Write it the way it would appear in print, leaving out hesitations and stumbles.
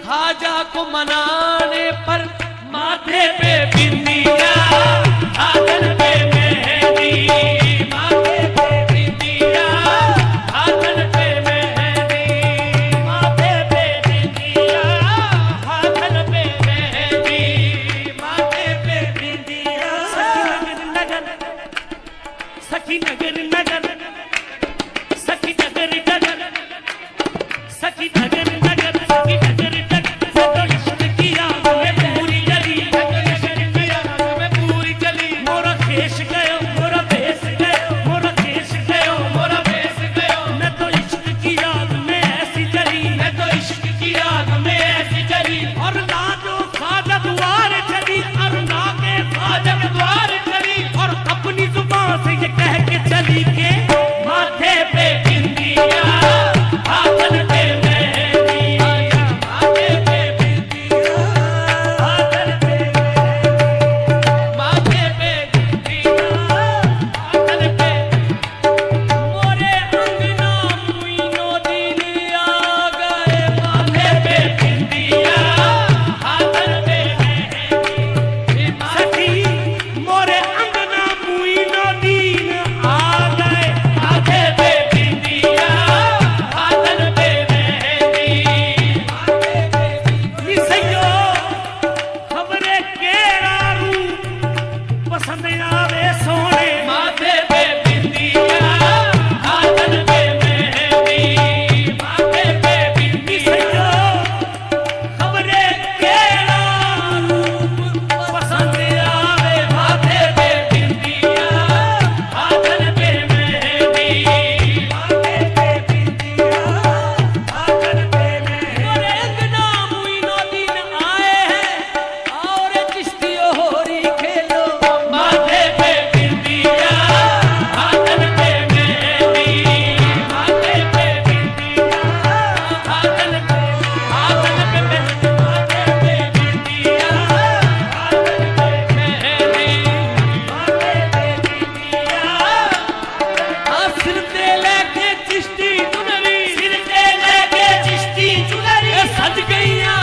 खाजा को मनाने पर माथे पे बिंदिया, हाथन पे मेहंदी, माथे पे बिंदिया, हाथन पे मेहंदी, माथे पे बिंदिया, हाथन पे मेहंदी, माथे पे बिंदिया। सखी नगर नगर, सखी नगर नगर, सखी नगर नगर, सखी नगर नगर, तो इश्क की आग में पूरी जली, तो इश्क की आग में पूरी जली। मोरा खेश गयो, मोरा भेस गयो, मोरा खेश गयो, मोरा भेस गयो। मैं तो इश्क की आग में ऐसी जली, मैं तो इश्क की आग में ऐसी जली। और ना जो ख्वाजा द्वार चली, और ना के ख्वाजा द्वार चली, और अपनी जुबान से ये कह के चली के माथे पे बिंदिया, हाथन पे मेहंदी, माथे पे बिंदिया, हाथन पे मेहंदी, माथे पे बिंदिया, हाथन पे। मोरे अंगना मुइनो दिन आ गए, माथे पे बिंदिया, हाथन पे मेहंदी। सखी मोरे अंगना मुइनो दिन आ गए, माथे पे बिंदिया, हाथन पे मेहंदी, माथे पे बिंदिया। सैयो खबरे केड़ा रूप पसंद आवे सोने, माथे पे बिंदिया, हाथन पे मेहंदी, माथे पे बिंदिया। खबरे केड़ा रूप पसंद आवे, माथे पे बिंदिया, हाथन पे मेहंदी, माथे पे बिंदिया, हाथन पे मेहंदी। मोरे अंगना मुइनो दिन आए हैं, और चिश्तियों होरी खेलो, माथे पे बिंदिया, हाथन पे मेहंदी, माथे पे बिंदिया, हाथन पे, हाथन पे मेहंदी, माथे पे बिंदिया, हाथन पे मेहंदी, माथे पे बिंदिया। हाँ सिर ते लेके चिश्ती चुनरी, सिर ते लेके चिश्ती चुनरी, सज गईया